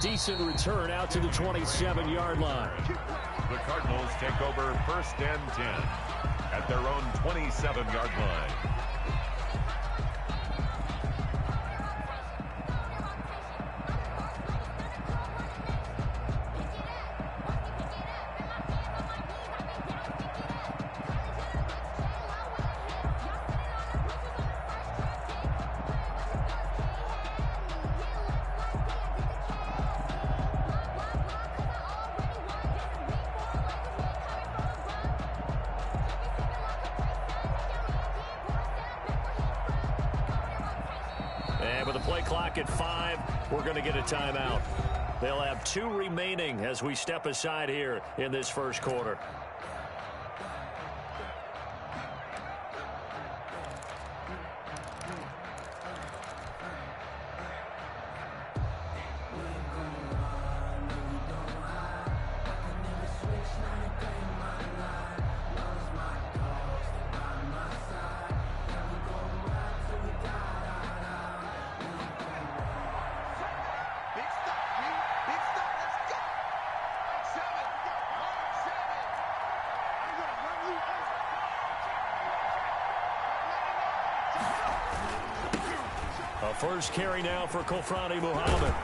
Decent return out to the 27-yard line. The Cardinals take over 1st and 10 at their own 27-yard line. And with the play clock at 5, we're going to get a timeout. They'll have 2 remaining as we step aside here in this first quarter. A first carry now for Kofrani Muhammad.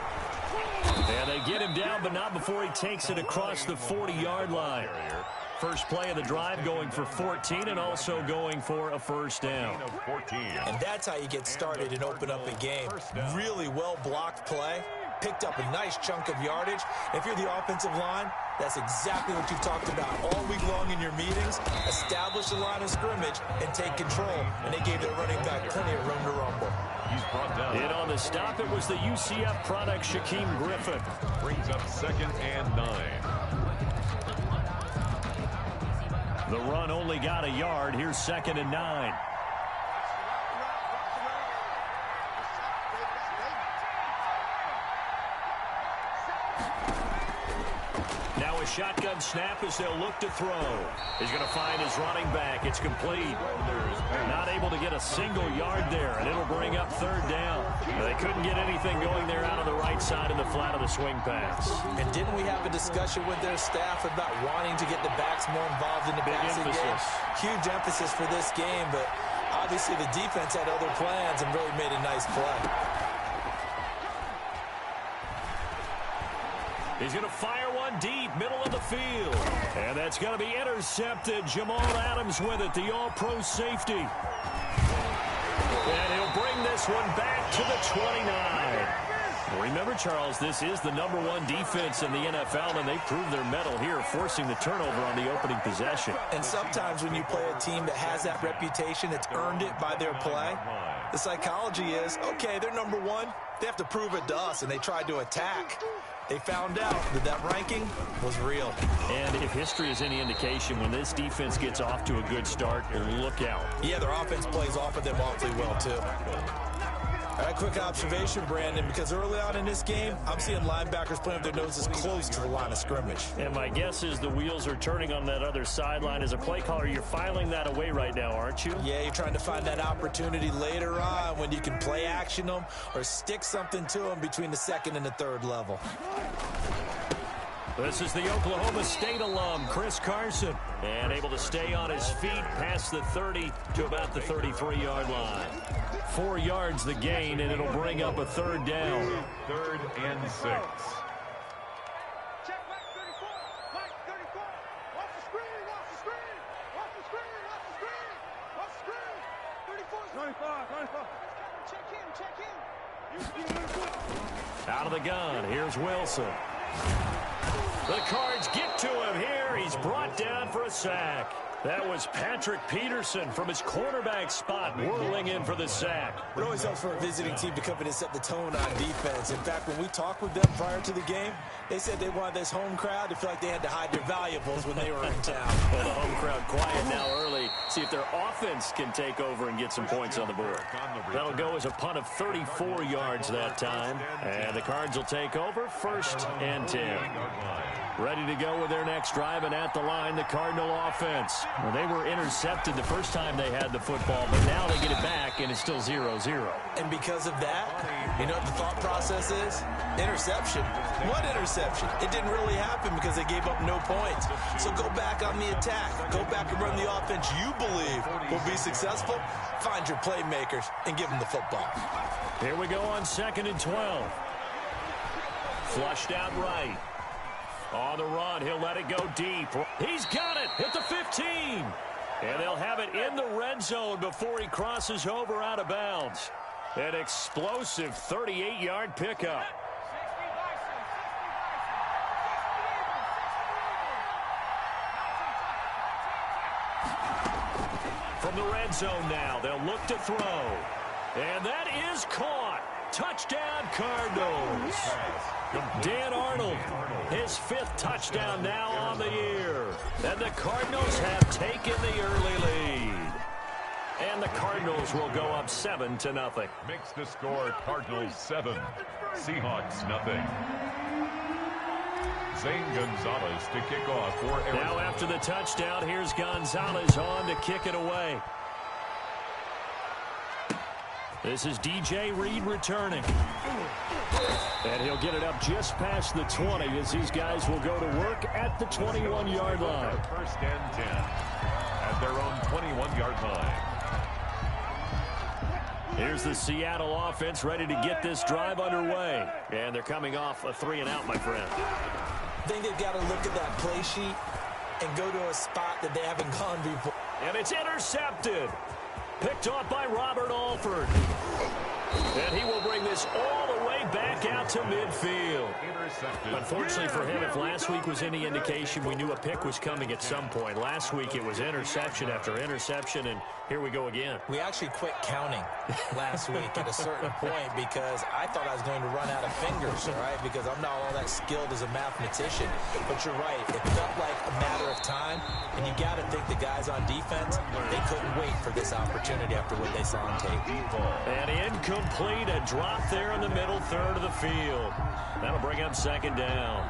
And they get him down, but not before he takes it across the 40-yard line. First play of the drive going for 14 and also going for a first down. And that's how you get started and open up a game. Really well-blocked play. Picked up a nice chunk of yardage. If you're the offensive line, that's exactly what you've talked about all week long in your meetings. Establish the line of scrimmage and take control. And they gave their running back plenty of room to rumble. He's brought down. And on the stop, it was the UCF product, Shaquem Griffin. Brings up 2nd and 9. The run only got a yard. Here's 2nd and 9. Now a shotgun snap as they'll look to throw. He's going to find his running back. It's complete. Not able to get a single yard there, and it'll bring up 3rd down. They couldn't get anything going there out of the right side in the flat of the swing pass. And didn't we have a discussion with their staff about wanting to get the backs more involved in the passing game? Huge emphasis for this game, but obviously the defense had other plans and really made a nice play. He's going to fire one deep, middle of the field. And that's going to be intercepted. Jamal Adams with it, the all-pro safety. And he'll bring this one back to the 29. Remember, Charles, this is the #1 defense in the NFL, and they proved their mettle here, forcing the turnover on the opening possession. And sometimes when you play a team that has that reputation, it's earned it by their play, the psychology is, okay, they're #1. They have to prove it to us, and they tried to attack. They found out that that ranking was real. And if history is any indication, when this defense gets off to a good start, look out. Yeah, their offense plays off of them awfully well, too. All right, quick observation, Brandon, because early on in this game, I'm seeing linebackers playing with their noses close to the line of scrimmage. And my guess is the wheels are turning on that other sideline. As a play caller, you're filing that away right now, aren't you? Yeah, you're trying to find that opportunity later on when you can play action them or stick something to them between the 2nd and the 3rd level. This is the Oklahoma State alum, Chris Carson, and able to stay on his feet past the 30 to about the 33-yard line. 4 yards the gain, and it'll bring up a 3rd down. 3rd and 6. Check back 34. Back 34. Watch the screen. Watch the screen. Watch the screen. Watch the screen. Watch the screen. 34. 95. Check in. Out of the gun, here's Wilson. The Cards get to him here. He's brought down for a sack. That was Patrick Peterson from his quarterback spot, whirling in for the sack. It always helps for a visiting team to come in and set the tone on defense. In fact, when we talked with them prior to the game, they said they wanted this home crowd to feel like they had to hide their valuables when they were in town. Well, the home crowd quiet now early. See if their offense can take over and get some points on the board. That'll go as a punt of 34 yards that time. And the Cards will take over 1st and 10. Ready to go with their next drive, and at the line, the Cardinal offense. Well, they were intercepted the first time they had the football, but now they get it back, and it's still 0-0. And because of that, you know what the thought process is? Interception. What interception? It didn't really happen because they gave up no points. So go back on the attack. Go back and run the offense you believe will be successful. Find your playmakers and give them the football. Here we go on 2nd and 12. Flushed out right. On the run, he'll let it go deep. He's got it at the 15. And they'll have it in the red zone before he crosses over out of bounds. An explosive 38-yard pickup. From the red zone now, they'll look to throw. And that is caught. Touchdown, Cardinals. Dan Arnold, his 5th touchdown now on the year. And the Cardinals have taken the early lead. And the Cardinals will go up 7-0. Makes the score Cardinals 7, Seahawks nothing. Zane Gonzalez to kick off for Arizona. Now after the touchdown, here's Gonzalez on to kick it away. This is DJ Reed returning. And he'll get it up just past the 20 as these guys will go to work at the 21-yard line. 1st and 10 at their own 21-yard line. Here's the Seattle offense ready to get this drive underway. And they're coming off a 3-and-out, my friend. I think they've got to look at that play sheet and go to a spot that they haven't gone before. And it's intercepted. Picked off by Robert Alford. And he will bring this all the way back out to midfield. Unfortunately for him, if last week was any indication, we knew a pick was coming at some point. Last week it was interception after interception, and here we go again. We actually quit counting last week at a certain point because I thought I was going to run out of fingers, all right, because I'm not all that skilled as a mathematician. But you're right. It felt like a matter of time, and you got to think the guys on defense, they couldn't wait for this opportunity after what they saw on tape. And incomplete, a drop there in the middle third of the field. That'll bring up 2nd down.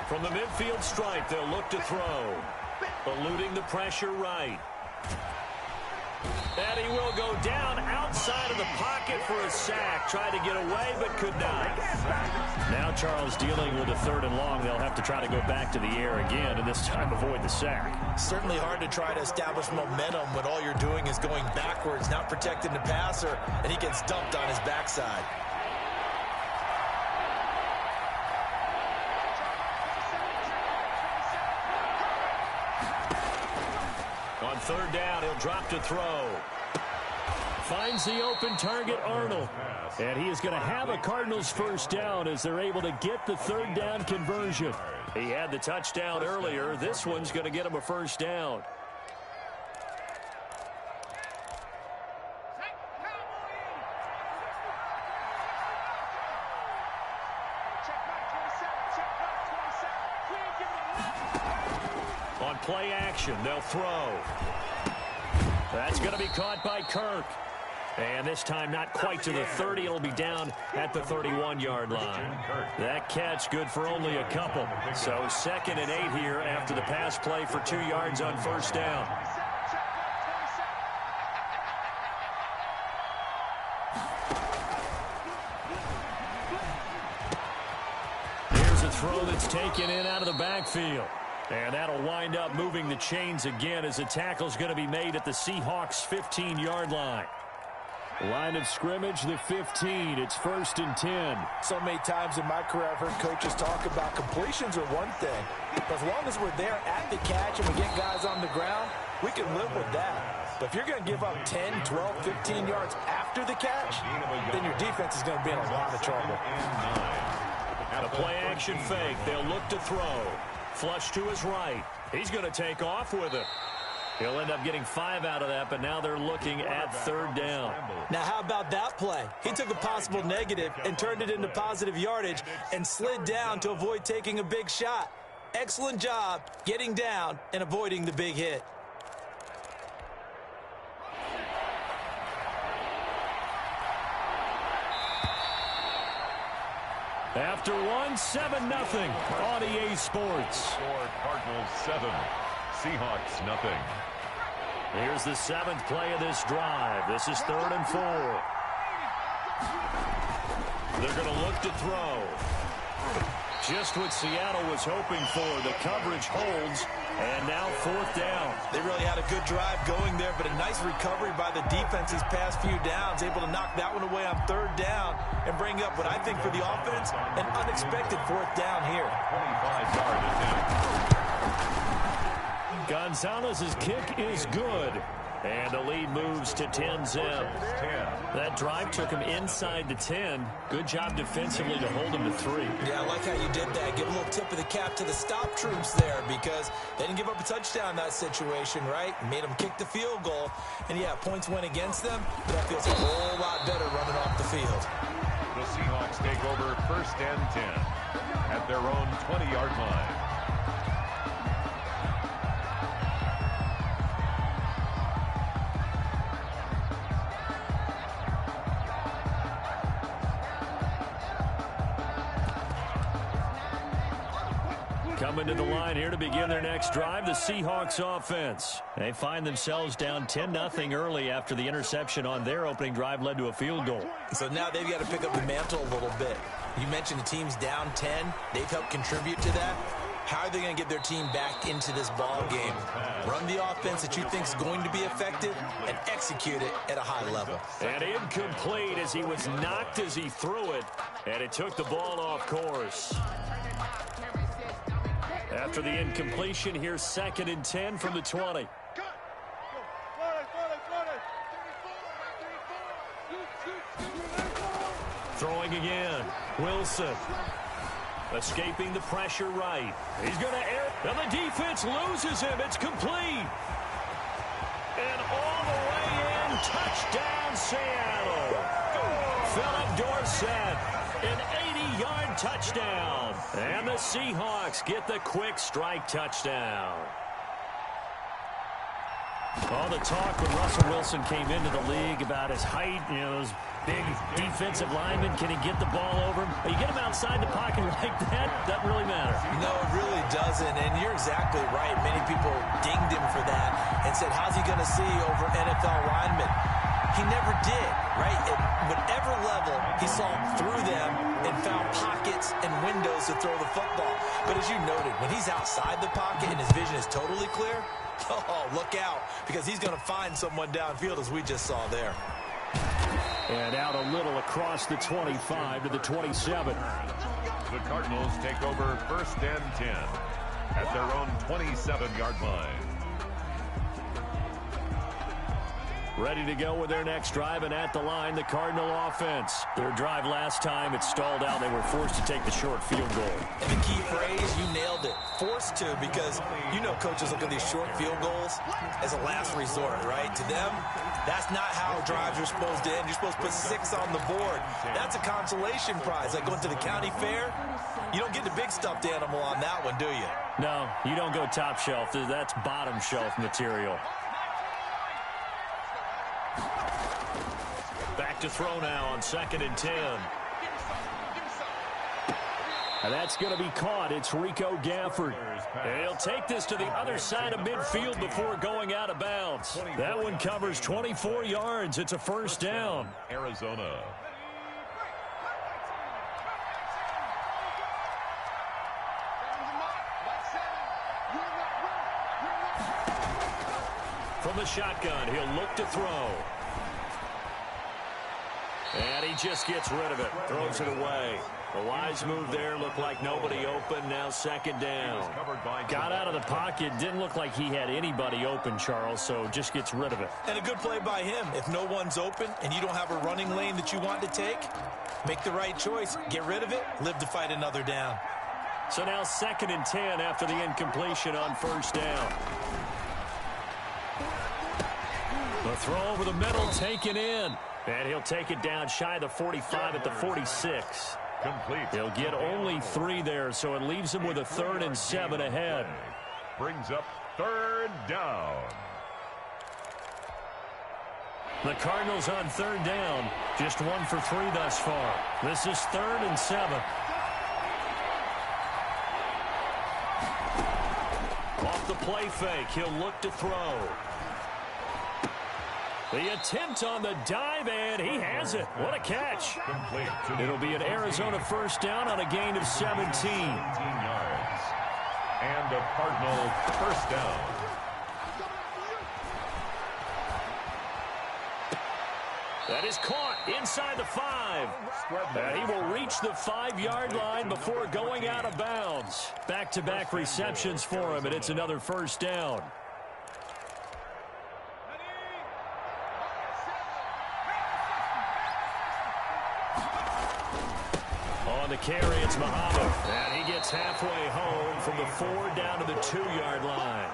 From the midfield stripe, they'll look to throw. Eluding the pressure right. And he will go down outside of the pocket for a sack. Tried to get away, but could not. Now Charles dealing with a 3rd and long. They'll have to try to go back to the air again, and this time avoid the sack. Certainly hard to try to establish momentum when all you're doing is going backwards, not protecting the passer, and he gets dumped on his backside. On 3rd down, he'll drop to throw. Finds the open target, Arnold. And he is going to have a Cardinals 1st down as they're able to get the 3rd down conversion. He had the touchdown earlier. This one's going to get him a 1st down. On play action, they'll throw. That's going to be caught by Kirk. And this time not quite to the 30. It'll be down at the 31-yard line. That catch good for only a couple. So 2nd and 8 here after the pass play for 2 yards on 1st down. Here's a throw that's taken in out of the backfield. And that'll wind up moving the chains again as the tackle's going to be made at the Seahawks 15-yard line. Line of scrimmage, the 15. It's 1st and 10. So many times in my career, I've heard coaches talk about completions are one thing. But as long as we're there at the catch and we get guys on the ground, we can live with that. But if you're going to give up 10, 12, 15 yards after the catch, then your defense is going to be in a lot of trouble. A play-action fake. They'll look to throw. Flush to his right. He's going to take off with it. He'll end up getting 5 out of that, but now they're looking at 3rd down. Now, how about that play? He took a possible negative and turned it into positive yardage and slid down to avoid taking a big shot. Excellent job getting down and avoiding the big hit. After one, 7-0 on EA Sports. Score Cardinals 7, Seahawks nothing. Here's the 7th play of this drive. This is 3rd and 4. They're going to look to throw. Just what Seattle was hoping for. The coverage holds, and now 4th down. They really had a good drive going there, but a nice recovery by the defense these past few downs, able to knock that one away on 3rd down and bring up what I think for the offense, an unexpected 4th down here. 25-yard attempt. Gonzalez's kick is good, and the lead moves to 10-zip. That drive took him inside the 10. Good job defensively to hold him to 3. Yeah, I like how you did that. Give a little tip of the cap to the stop troops there, because they didn't give up a touchdown in that situation, right? Made them kick the field goal. And, yeah, points went against them, but that feels a whole lot better running off the field. The Seahawks take over 1st and 10 at their own 20-yard line. Coming to the line here to begin their next drive, the Seahawks offense. They find themselves down 10-0 early after the interception on their opening drive led to a field goal. So now they've got to pick up the mantle a little bit. You mentioned the team's down 10. They've helped contribute to that. How are they going to get their team back into this ball game? Run the offense that you think is going to be effective and execute it at a high level. And incomplete as he was knocked as he threw it, and it took the ball off course. After the incompletion, here's 2nd and 10 from the 20. Throwing again. Wilson. Escaping the pressure right. He's going to air. And the defense loses him. It's complete. And all the way in. Touchdown, Seattle. Philip Dorsett. An 80-yard touchdown. And the Seahawks get the quick strike touchdown. All the talk when Russell Wilson came into the league about his height, you know, those big defensive linemen, can he get the ball over him? You get him outside the pocket like that, doesn't really matter. No, it really doesn't, and you're exactly right. Many people dinged him for that and said, how's he going to see over NFL linemen? He never did, right? At whatever level, he saw through them and found pockets and windows to throw the football. But as you noted, when he's outside the pocket and his vision is totally clear, oh, look out, because he's going to find someone downfield, as we just saw there. And out a little across the 25 to the 27. The Cardinals take over 1st and 10 at their own 27-yard line. Ready to go with their next drive, and at the line, the Cardinal offense. Their drive last time, it stalled out. They were forced to take the short field goal. And the key phrase, you nailed it. Forced to, because you know coaches look at these short field goals as a last resort, right? To them, that's not how drives are supposed to end. You're supposed to put 6 on the board. That's a consolation prize. Like going to the county fair, you don't get the big stuffed animal on that one, do you? No, you don't go top shelf. That's bottom shelf material. Back to throw now on 2nd and 10. And that's going to be caught. It's Rico Gafford. And he'll take this to the other side of midfield before going out of bounds. That one covers 24 yards. It's a 1st down. Arizona. From the shotgun, he'll look to throw. And he just gets rid of it. Throws it away. A wise move there. Looked like nobody open. Now 2nd down. Got out of the pocket. Didn't look like he had anybody open, Charles, so just gets rid of it. And a good play by him. If no one's open and you don't have a running lane that you want to take, make the right choice. Get rid of it. Live to fight another down. So now 2nd and 10 after the incompletion on 1st down. The throw over the middle taken in. And he'll take it down shy of the 45 at the 46. Complete. He'll get only 3 there, so it leaves him with a 3rd and 7 ahead. Brings up 3rd down. The Cardinals on 3rd down. Just 1 for 3 thus far. This is 3rd and 7. Off the play fake, he'll look to throw. The attempt on the dive, and he has it. What a catch. Complete. It'll be an Arizona 1st down on a gain of 17. 17 yards. And a Cardinal 1st down. That is caught inside the 5. And he will reach the 5-yard line before going out of bounds. Back-to-back receptions for him, and it's another 1st down. On the carry, it's Muhammad. And he gets halfway home from the 4 down to the 2-yard line.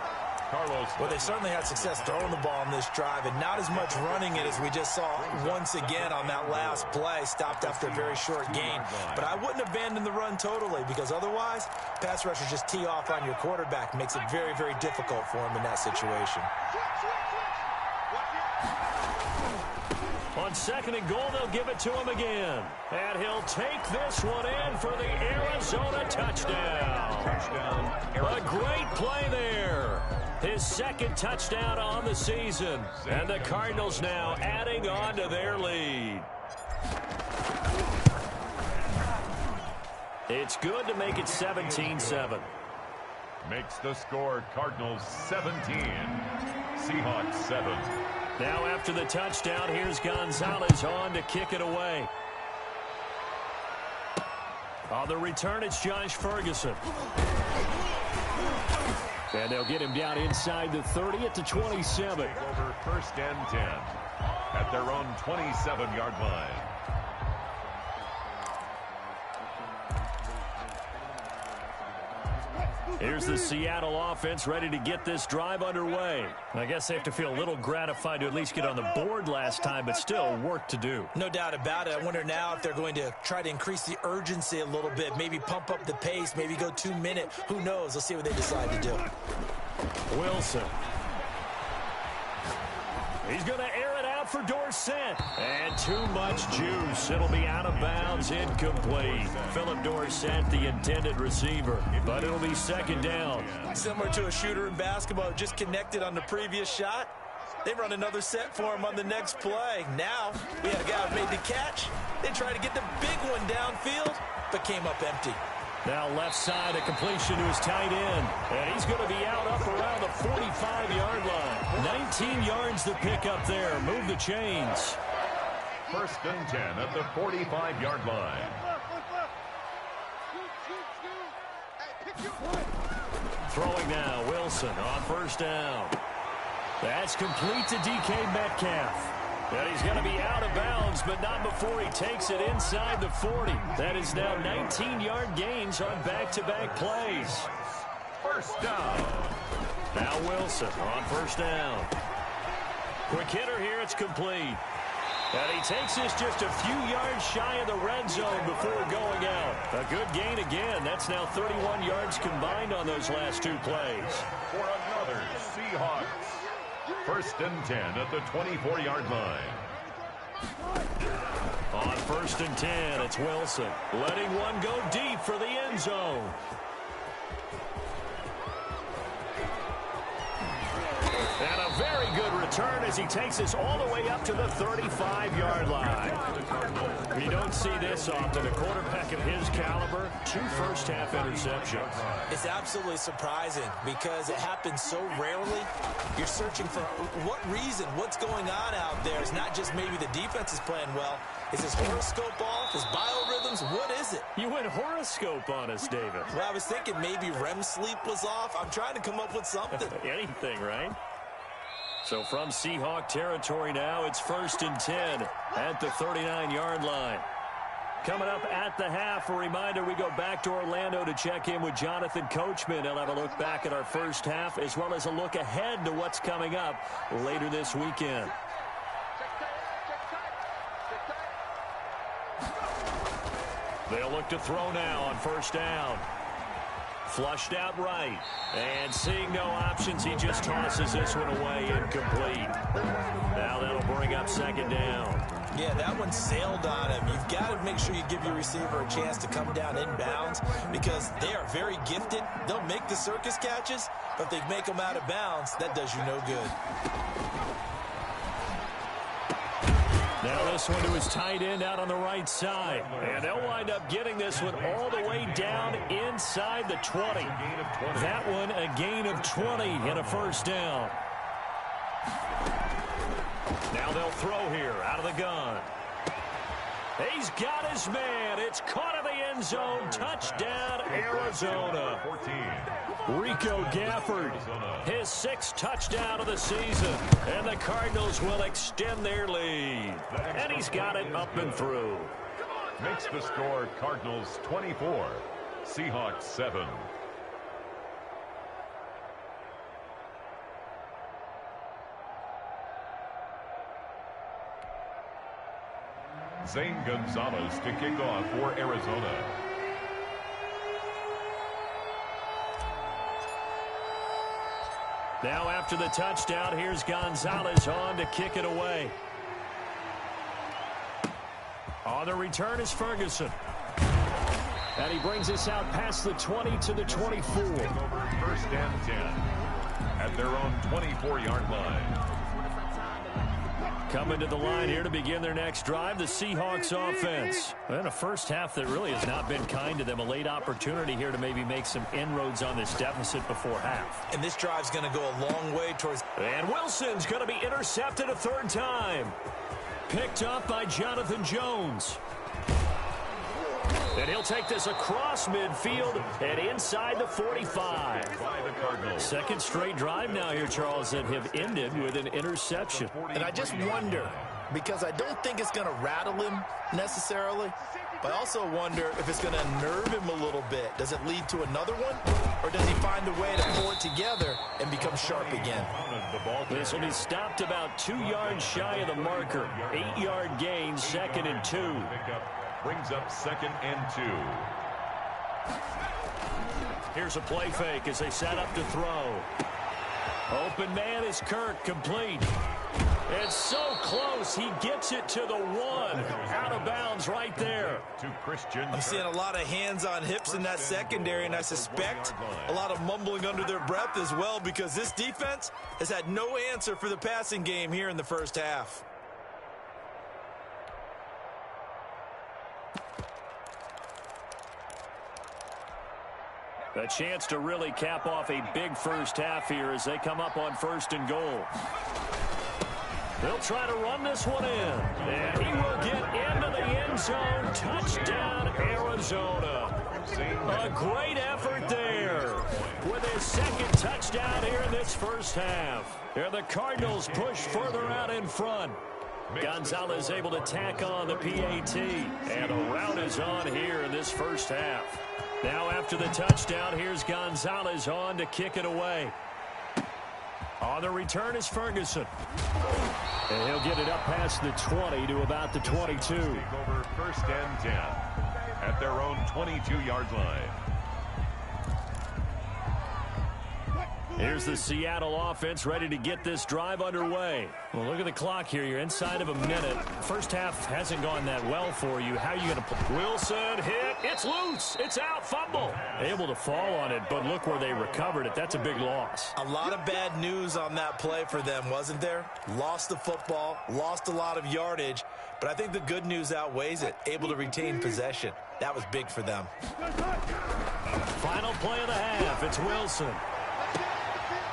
Carlos. Well, they certainly had success throwing the ball on this drive, and not as much running it as we just saw once again on that last play. Stopped after a very short gain. But I wouldn't abandon the run totally, because otherwise, pass rushers just tee off on your quarterback. Makes it very, very difficult for him in that situation. On 2nd and goal, they'll give it to him again. And he'll take this one in for the Arizona touchdown. A great play there. His 2nd touchdown on the season. And the Cardinals now adding on to their lead. It's good to make it 17-7. Makes the score Cardinals 17. Seahawks 7. Now after the touchdown, here's Gonzalez on to kick it away. On the return, it's Josh Ferguson. And they'll get him down inside the 30 at the 27. Over 1st and 10 at their own 27-yard line. Here's the Seattle offense ready to get this drive underway. I guess they have to feel a little gratified to at least get on the board last time, but still work to do. No doubt about it. I wonder now if they're going to try to increase the urgency a little bit, maybe pump up the pace, maybe go 2 minute. Who knows? Let's see what they decide to do. Wilson. He's going to air it out for Dorsett. And too much juice. It'll be out of bounds, incomplete. Philip Dorsett, the intended receiver. But it'll be 2nd down. Similar to a shooter in basketball who just connected on the previous shot. They run another set for him on the next play. Now, we had a guy who made the catch. They tried to get the big one downfield, but came up empty. Now left side, a completion to his tight end. And he's going to be out up around the 45-yard line. 19 yards to pick up there. Move the chains. 1st and 10 at the 45-yard line. Throwing now, Wilson on 1st down. That's complete to DK Metcalf. And he's going to be out of bounds, but not before he takes it inside the 40. That is now 19-yard gains on back-to-back plays. 1st down. Now Wilson on 1st down. Quick hitter here, it's complete. And he takes this just a few yards shy of the red zone before going out. A good gain again. That's now 31 yards combined on those last 2 plays. For another Seahawks. 1st and 10 at the 24-yard line. On 1st and 10, it's Wilson. Letting one go deep for the end zone. And a very good return as he takes us all the way up to the 35-yard line. We don't see this often. A quarterback of his caliber, 2 first-half interceptions. It's absolutely surprising because it happens so rarely. You're searching for what reason, what's going on out there. It's not just maybe the defense is playing well. Is his horoscope off? His biorhythms? What is it? You went horoscope on us, David. Well, I was thinking maybe REM sleep was off. I'm trying to come up with something. Anything, right? So from Seahawk territory now, it's 1st and 10 at the 39-yard line. Coming up at the half, a reminder, we go back to Orlando to check in with Jonathan Coachman. He'll have a look back at our first half as well as a look ahead to what's coming up later this weekend. They'll look to throw now on first down. Flushed out right. And seeing no options, he just tosses this one away incomplete. Now that'll bring up second down. Yeah, that one sailed on him. You've got to make sure you give your receiver a chance to come down inbounds because they are very gifted. They'll make the circus catches, but if they make them out of bounds, that does you no good. Now this one to his tight end out on the right side. And they'll wind up getting this one all the way down inside the 20. That one a gain of 20 and a first down. Now they'll throw here out of the gun. He's got his man. It's caught in the end zone. Touchdown, Arizona. Rico Gafford, his 6th touchdown of the season. And the Cardinals will extend their lead. And he's got it up and through. Makes the score Cardinals 24, Seahawks 7. Zane Gonzalez to kick off for Arizona. Now after the touchdown, here's Gonzalez on to kick it away. On the return is Ferguson. And he brings us out past the 20 to the 24. Over first and 10 at their own 24-yard line. Coming to the line here to begin their next drive, the Seahawks offense. And a first half that really has not been kind to them. A late opportunity here to maybe make some inroads on this deficit before half. And this drive's going to go a long way towards... And Wilson's going to be intercepted a third time. Picked up by Jonathan Jones. And he'll take this across midfield and inside the 45. Second straight drive now here, Charles, that have ended with an interception. And I just wonder, because I don't think it's going to rattle him necessarily, but I also wonder if it's going to nerve him a little bit. Does it lead to another one? Or does he find a way to pull it together and become sharp again? This will be stopped about 2 yards shy of the marker. 8-yard gain, 2nd and 2. Brings up 2nd and 2. Here's a play fake as they set up to throw. Open man is Kirk, complete. It's so close, he gets it to the 1. Out of bounds right there. To Christian. I'm seeing a lot of hands on hips in that secondary, and I suspect a lot of mumbling under their breath as well because this defense has had no answer for the passing game here in the first half. A chance to really cap off a big first half here as they come up on 1st and goal. They'll try to run this one in. And he will get into the end zone. Touchdown, Arizona. A great effort there with his 2nd touchdown here in this first half. Here the Cardinals push further out in front. Gonzalez able to tack on the PAT. And a rout is on here in this first half. Now after the touchdown, here's Gonzalez on to kick it away. On the return is Ferguson. And he'll get it up past the 20 to about the 22. Over 1st and 10 at their own 22-yard line. Here's the Seattle offense ready to get this drive underway. Well, look at the clock here. You're inside of a minute. First half hasn't gone that well for you. How are you going to play? Wilson hit. It's loose. It's out. Fumble. Able to fall on it, but look where they recovered it. That's a big loss. A lot of bad news on that play for them, wasn't there? Lost the football, lost a lot of yardage, but I think the good news outweighs it. Able to retain possession. That was big for them. Final play of the half. It's Wilson.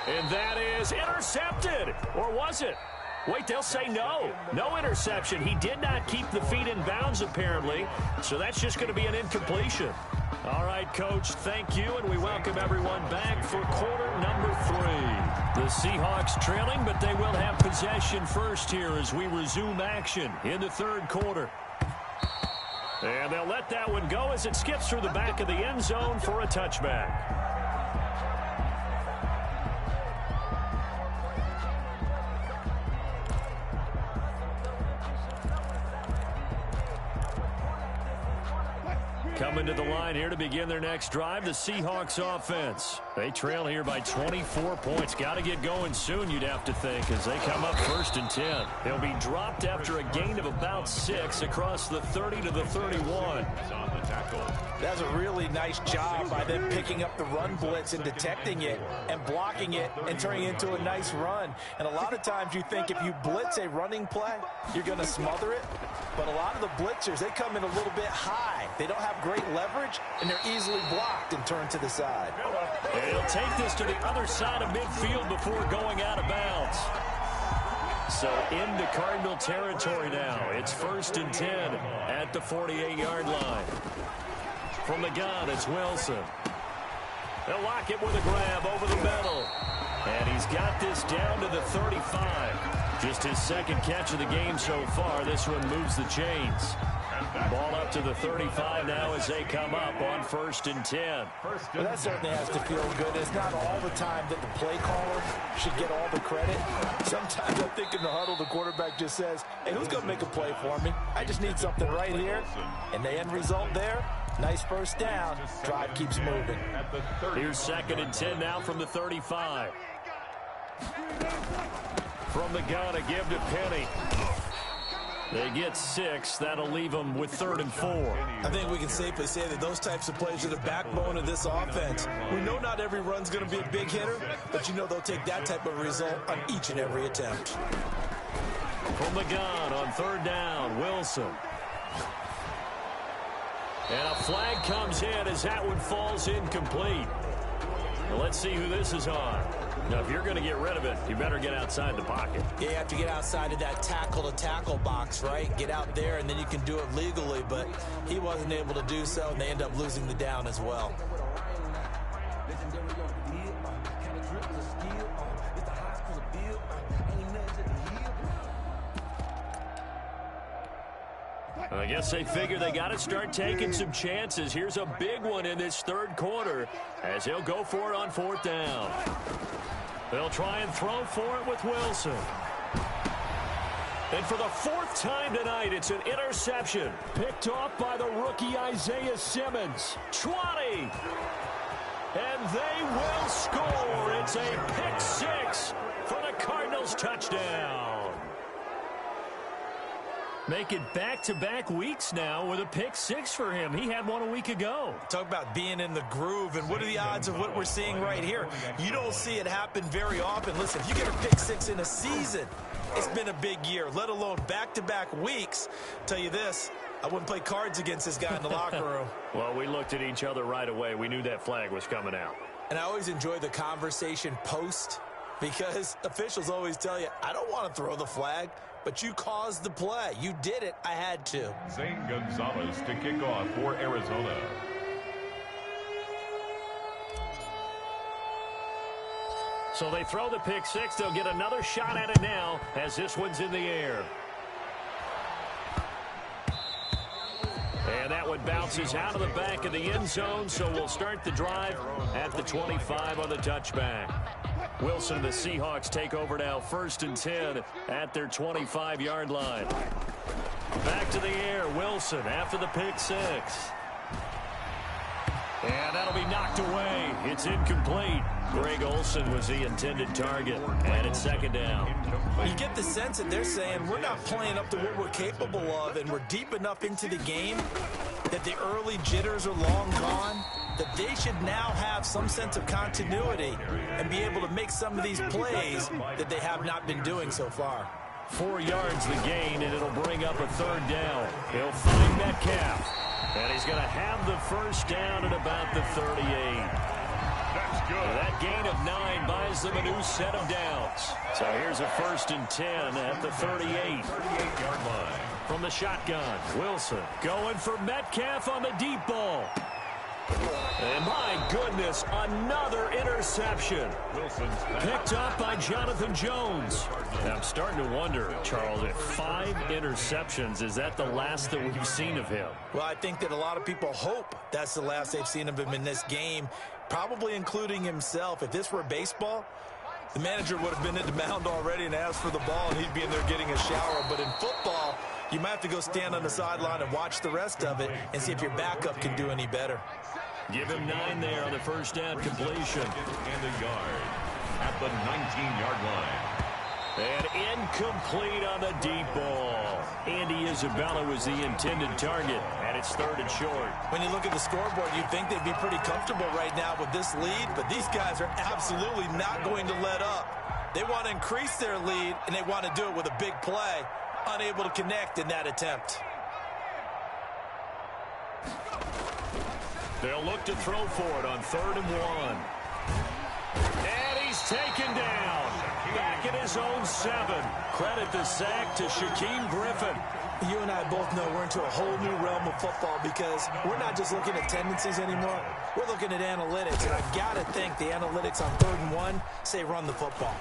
And that is intercepted. Or was it? Wait, they'll say no. No interception. He did not keep the feet in bounds, apparently. So that's just going to be an incompletion. All right, Coach, thank you. And we welcome everyone back for quarter number 3. The Seahawks trailing, but they will have possession first here as we resume action in the 3rd quarter. And they'll let that one go as it skips through the back of the end zone for a touchback. Coming to the line here to begin their next drive, the Seahawks offense. They trail here by 24 points. Got to get going soon, you'd have to think, as they come up 1st and 10. They'll be dropped after a gain of about 6 across the 30 to the 31. That's a really nice job by them picking up the run blitz and detecting it and blocking it and turning it into a nice run. And a lot of times you think if you blitz a running play, you're going to smother it. But a lot of the blitzers, they come in a little bit high. They don't have great leverage, and they're easily blocked and turned to the side. He'll take this to the other side of midfield before going out of bounds. So into Cardinal territory now. It's 1st and 10 at the 48-yard line. From the gun, it's Wilson. They'll lock it with a grab over the middle. And he's got this down to the 35. Just his second catch of the game so far. This one moves the chains. Ball up to the 35 now as they come up on 1st and 10. Well, that certainly has to feel good. It's not all the time that the play caller should get all the credit. Sometimes I think in the huddle, the quarterback just says, hey, who's going to make a play for me? I just need something right here. And the end result there, nice first down. Drive keeps moving. Here's 2nd and 10 now from the 35. From the gun, a give to Penny. They get 6. That'll leave them with 3rd and 4. I think we can safely say that those types of plays are the backbone of this offense. We know not every run's going to be a big hitter, but you know they'll take that type of result on each and every attempt. From the gun on 3rd down, Wilson. And a flag comes in as that one falls incomplete. Well, let's see who this is on. Now, if you're going to get rid of it, you better get outside the pocket. Yeah, you have to get outside of that tackle-to-tackle box, right? Get out there, and then you can do it legally. But he wasn't able to do so, and they end up losing the down as well. I guess they figure they got to start taking some chances. Here's a big one in this 3rd quarter as he'll go for it on 4th down. They'll try and throw for it with Wilson. And for the 4th time tonight, it's an interception. Picked off by the rookie Isaiah Simmons. 20. And they will score. It's a pick 6 for the Cardinals touchdown. Make it back-to-back weeks now with a pick 6 for him. He had one a week ago. Talk about being in the groove, and what are the odds of what we're seeing right here? You don't see it happen very often. Listen, if you get a pick 6 in a season, it's been a big year, let alone back-to-back weeks. Tell you this, I wouldn't play cards against this guy in the locker room. Well, we looked at each other right away. We knew that flag was coming out. And I always enjoy the conversation post, because officials always tell you, I don't want to throw the flag, but you caused the play. You did it. I had to. Zane Gonzalez to kick off for Arizona. So they throw the pick 6. They'll get another shot at it now as this one's in the air. And that one bounces out of the back of the end zone, so we'll start the drive at the 25 on the touchback. Wilson and the Seahawks take over now, 1st and 10 at their 25-yard line. Back to the air, Wilson after the pick 6. And that'll be knocked away. It's incomplete. Greg Olsen was the intended target, and it's 2nd down. You get the sense that they're saying we're not playing up to what we're capable of, and we're deep enough into the game that the early jitters are long gone, that they should now have some sense of continuity and be able to make some of these plays that they have not been doing so far. 4 yards the gain, and it'll bring up a 3rd down. He'll find Metcalf, and he's going to have the 1st down at about the 38. That's good. That gain of 9 buys them a new set of downs. So here's a 1st and 10 at the 38-yard line. From the shotgun, Wilson going for Metcalf on the deep ball. And my goodness, another interception. Wilson's Picked up by Jonathan Jones. And I'm starting to wonder, Charles, if 5 interceptions, is that the last that we've seen of him? Well, I think that a lot of people hope that's the last they've seen of him in this game, probably including himself. If this were baseball, the manager would have been at the mound already and asked for the ball, and he'd be in there getting a shower. But in football, You might have to go stand on the sideline and watch the rest of it and see if your backup can do any better. Give him 9 there on the first down completion. And a yard at the 19-yard line. And incomplete on the deep ball. Andy Isabella was the intended target, and it's 3rd and short. When you look at the scoreboard, you'd think they'd be pretty comfortable right now with this lead, but these guys are absolutely not going to let up. They want to increase their lead, and they want to do it with a big play. Unable to connect in that attempt. They'll look to throw for it on 3rd and 1. And he's taken down. Back at his own 7. Credit the sack to Shaquem Griffin. You and I both know we're into a whole new realm of football because we're not just looking at tendencies anymore. We're looking at analytics, and I've got to think the analytics on 3rd and 1 say run the football.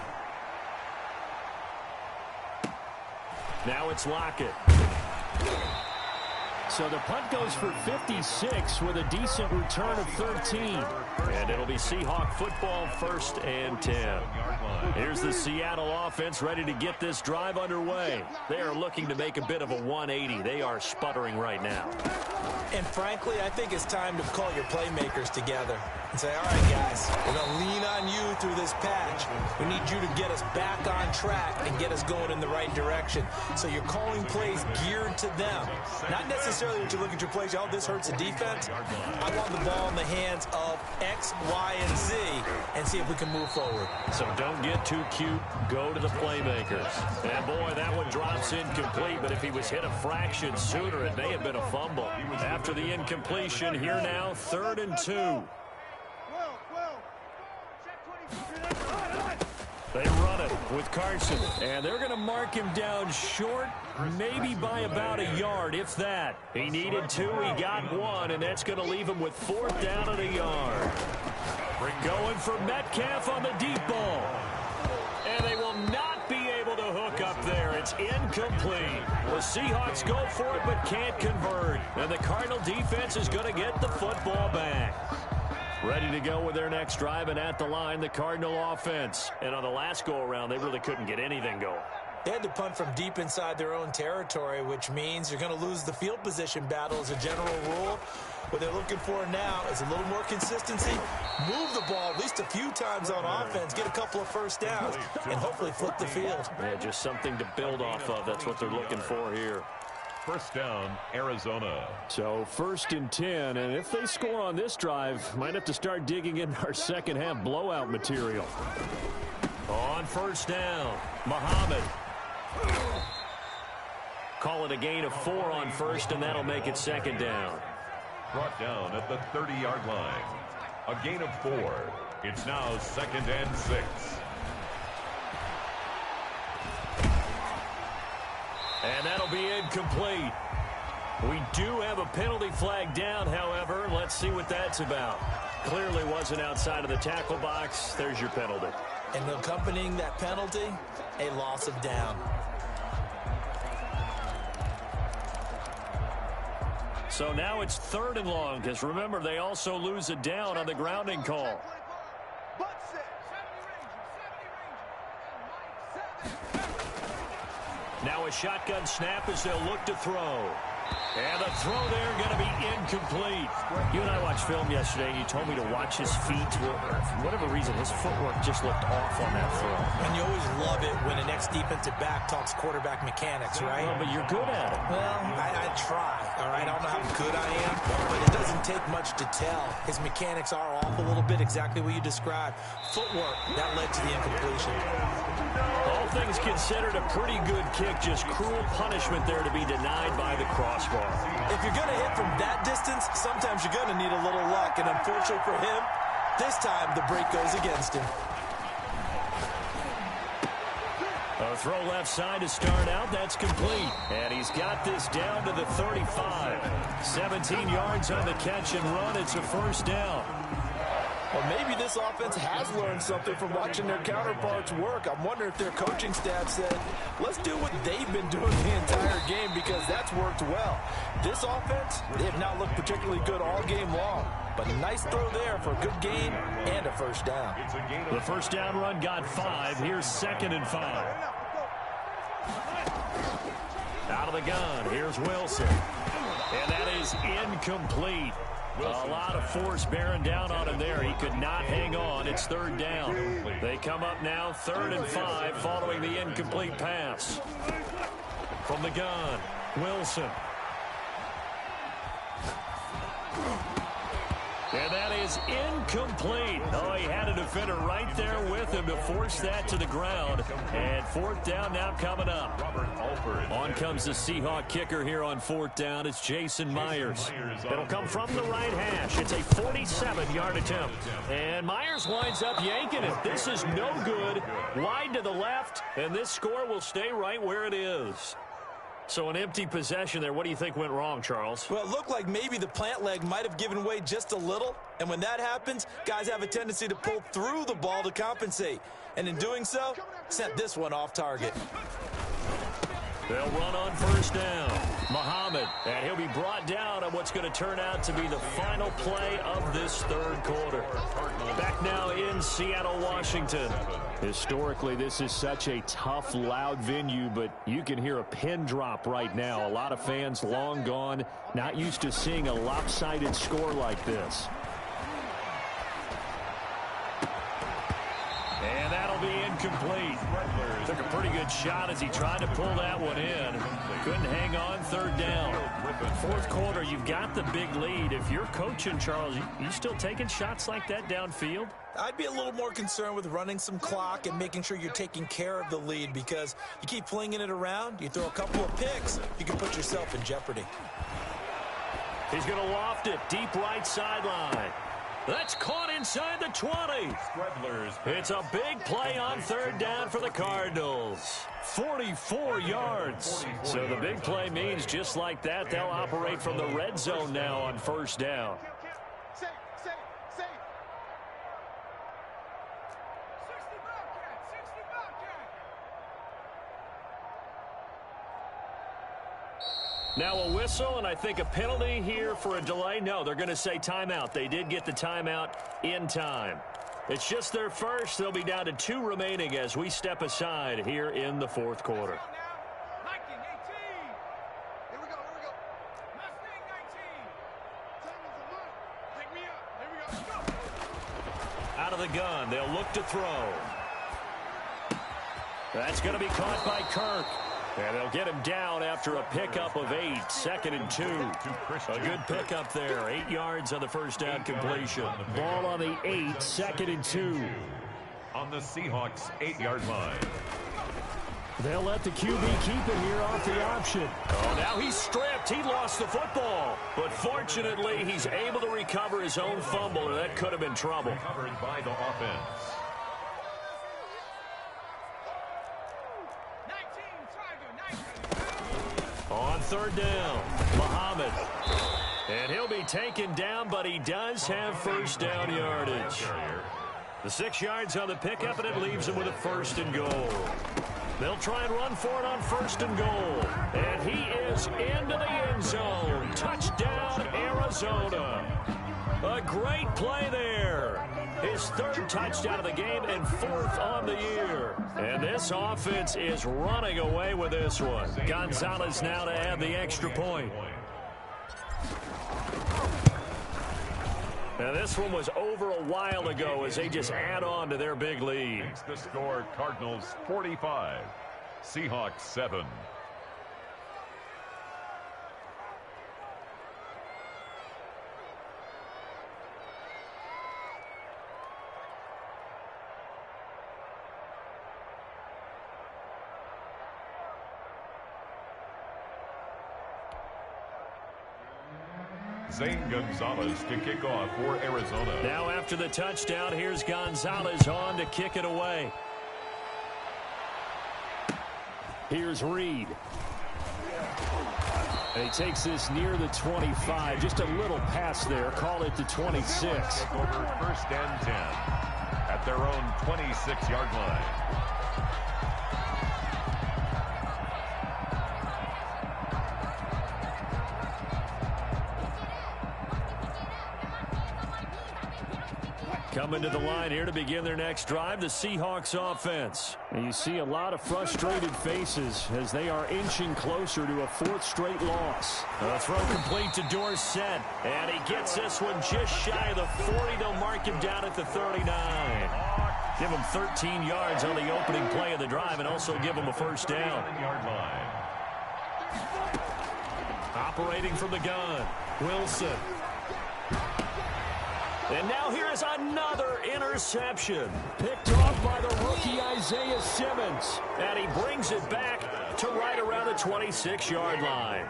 Now it's Lockett. So the punt goes for 56 with a decent return of 13. And it'll be Seahawk football, 1st and 10. Here's the Seattle offense ready to get this drive underway. They are looking to make a bit of a 180. They are sputtering right now. And frankly, I think it's time to call your playmakers together and say, all right, guys, we're going to lean on you through this patch. We need you to get us back on track and get us going in the right direction. So you're calling plays geared to them. Not necessarily what you look at your plays, oh, this hurts the defense. I want the ball in the hands of X, Y, and Z and see if we can move forward. So don't get too cute. Go to the playmakers. And, boy, that one drops incomplete, but if he was hit a fraction sooner, it may have been a fumble. After the incompletion, here now, 3rd and 2. They run it with Carson, and they're going to mark him down short, maybe by about a yard, if that. He needed 2, he got 1, and that's going to leave him with 4th down and a yard. Going for Metcalf on the deep ball. And they will not be able to hook up there. It's incomplete. The Seahawks go for it but can't convert. And the Cardinal defense is going to get the football back. Ready to go with their next drive, and at the line, the Cardinal offense. And on the last go-around, they really couldn't get anything going. They had to punt from deep inside their own territory, which means you're going to lose the field position battle as a general rule. What they're looking for now is a little more consistency, move the ball at least a few times on offense, get a couple of first downs, and hopefully flip the field. Yeah, just something to build off of. That's what they're looking for here. 1st down, Arizona. So 1st and 10, and if they score on this drive, might have to start digging in our second-half blowout material. On 1st down, Muhammad. Call it a gain of 4 on 1st, and that'll make it 2nd down. Brought down at the 30-yard line. A gain of 4. It's now 2nd and 6. And that'll be incomplete. We do have a penalty flag down, however. Let's see what that's about. Clearly wasn't outside of the tackle box. There's your penalty. And accompanying that penalty, a loss of down. So now it's 3rd and long, because remember, they also lose a down on the grounding call. Now a shotgun snap as they'll look to throw. And the throw there going to be incomplete. You and I watched film yesterday, and you told me to watch his feet. For whatever reason, his footwork just looked off on that throw. And you always love it when an ex-defensive back talks quarterback mechanics, right? Well, but you're good at it. Well, I try, all right? I don't know how good I am, but it doesn't take much to tell. His mechanics are off a little bit, exactly what you described. Footwork, that led to the incompletion. All things considered, a pretty good kick. Just cruel punishment there to be denied by the crossbar. If you're going to hit from that distance, sometimes you're going to need a little luck. And unfortunately for him, this time the break goes against him. A throw left side to start out. That's complete. And he's got this down to the 35. 17 yards on the catch and run. It's a 1st down. Well, maybe this offense has learned something from watching their counterparts work. I'm wondering if their coaching staff said, let's do what they've been doing the entire game, because that's worked well. This offense, they have not looked particularly good all game long. But a nice throw there for a good gain and a 1st down. The 1st down run got 5. Here's 2nd and 5. Out of the gun, here's Wilson. And that is incomplete. A lot of force bearing down on him there. He could not hang on. It's third down. They come up now 3rd and 5 following the incomplete pass. From the gun, Wilson. And that is incomplete. Oh, he had a defender right there with him to force that to the ground. And 4th down now coming up. On comes the Seahawk kicker here on 4th down. It's Jason Myers. It'll come from the right hash. It's a 47-yard attempt. And Myers winds up yanking it. This is no good. Wide to the left, and this score will stay right where it is. So an empty possession there. What do you think went wrong, Charles? Well, it looked like maybe the plant leg might have given way just a little. And when that happens, guys have a tendency to pull through the ball to compensate. And in doing so, sent this one off target. They'll run on 1st down. Muhammad, and he'll be brought down on what's going to turn out to be the final play of this 3rd quarter. Back now in Seattle, Washington. Historically, this is such a tough, loud venue, but you can hear a pin drop right now. A lot of fans long gone, not used to seeing a lopsided score like this. And that'll be incomplete. Took a pretty good shot as he tried to pull that one in. Couldn't hang on. 3rd down. 4th quarter, you've got the big lead. If you're coaching, Charles, you still taking shots like that downfield? I'd be a little more concerned with running some clock and making sure you're taking care of the lead, because you keep flinging it around, you throw a couple of picks, you can put yourself in jeopardy. He's going to loft it deep right sideline. That's caught inside the 20. It's a big play on 3rd down for the Cardinals. 44 yards. So the big play means just like that, they'll operate from the red zone now on 1st down. Now a whistle, and I think a penalty here for a delay. No, they're going to say timeout. They did get the timeout in time. It's just their first. They'll be down to 2 remaining as we step aside here in the 4th quarter. Out of the gun, they'll look to throw. That's going to be caught by Kirk. And they'll get him down after a pickup of 8, 2nd and 2. A good pickup there, 8 yards on the 1st down completion. Ball on the 8, 2nd and 2. On the Seahawks 8-yard line. They'll let the QB keep it here off the option. Oh, now he's stripped. He lost the football. But fortunately, he's able to recover his own fumble, or that could have been trouble. Covered by the offense. On 3rd down, Muhammad. And he'll be taken down, but he does have 1st down yardage. The 6 yards on the pickup, and it leaves him with a 1st and goal. They'll try and run for it on 1st and goal. And he is into the end zone. Touchdown, Arizona. A great play there. His 3rd touchdown of the game and 4th on the year. And this offense is running away with this one. Gonzalez now to add the extra point. Now this one was over a while ago as they just add on to their big lead. Makes the score Cardinals 45, Seahawks 7. Zane Gonzalez to kick off for Arizona. Now after the touchdown, here's Gonzalez on to kick it away. Here's Reed. And he takes this near the 25. Just a little pass there. Call it the 26. Over 1st and 10 at their own 26-yard line. Coming coming to the line here to begin their next drive, the Seahawks offense. And you see a lot of frustrated faces as they are inching closer to a fourth straight loss. A throw complete to Dorsett, and he gets this one just shy of the 40. They'll mark him down at the 39. Give him 13 yards on the opening play of the drive and also give him a first down. Operating from the gun, Wilson. And now here is another interception. Picked off by the rookie Isaiah Simmons. And he brings it back to right around the 26-yard line.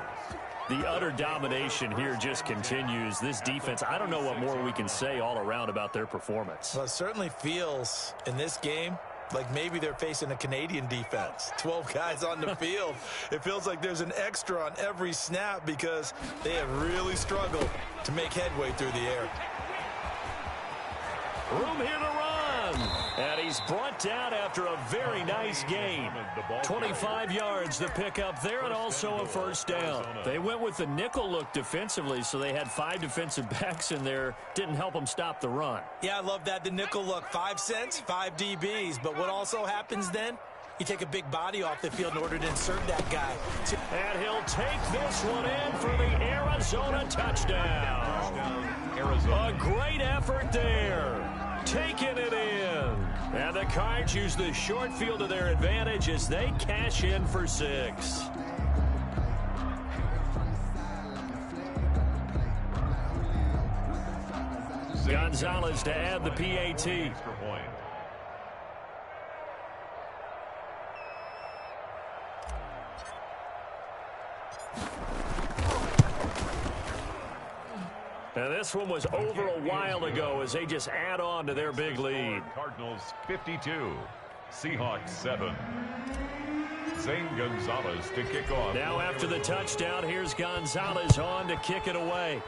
The utter domination here just continues. This defense, I don't know what more we can say all around about their performance. Well, it certainly feels in this game like maybe they're facing a Canadian defense. 12 guys on the field. It feels like there's an extra on every snap because they have really struggled to make headway through the air. Room here to run. And he's brought down after a very nice gain. 25 yards to pick up there and also a first down. They went with the nickel look defensively, so they had 5 defensive backs in there. Didn't help them stop the run. Yeah, I love that. The nickel look. 5 cents, 5 DBs. But what also happens then? You take a big body off the field in order to insert that guy. And he'll take this one in for the Arizona touchdown. A great effort there. Taking it in. And the Cards use the short field to their advantage as they cash in for 6. Gonzalez to add the PAT. And this one was over a while ago as they just add on to their big lead. Cardinals 52, Seahawks 7. Zane Gonzalez to kick off. Now after the touchdown, here's Gonzalez on to kick it away.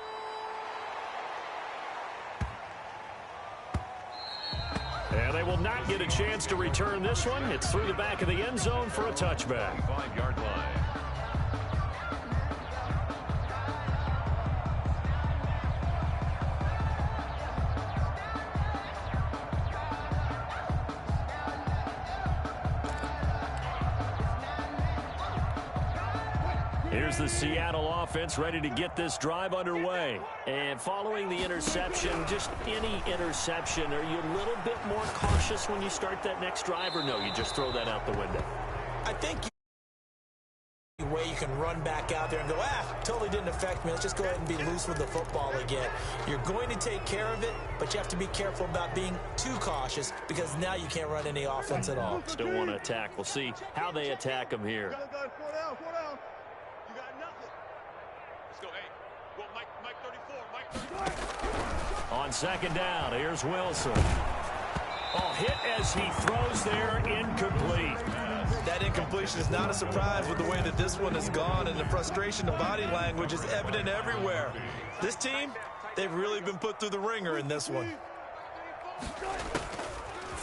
And they will not get a chance to return this one. It's through the back of the end zone for a touchback. 5-yard line. Here's the Seattle offense ready to get this drive underway. And following the interception, just any interception, are you a little bit more cautious when you start that next drive, or no, you just throw that out the window? I think way you can run back out there and go, totally didn't affect me. Let's just go ahead and be loose with the football again. You're going to take care of it, but you have to be careful about being too cautious because now you can't run any offense at all. Still want to attack. We'll see how they attack them here. On second down, here's Wilson. Oh, hit as he throws there, incomplete. That incompletion is not a surprise with the way that this one has gone, and the frustration of body language is evident everywhere. This team, they've really been put through the ringer in this one.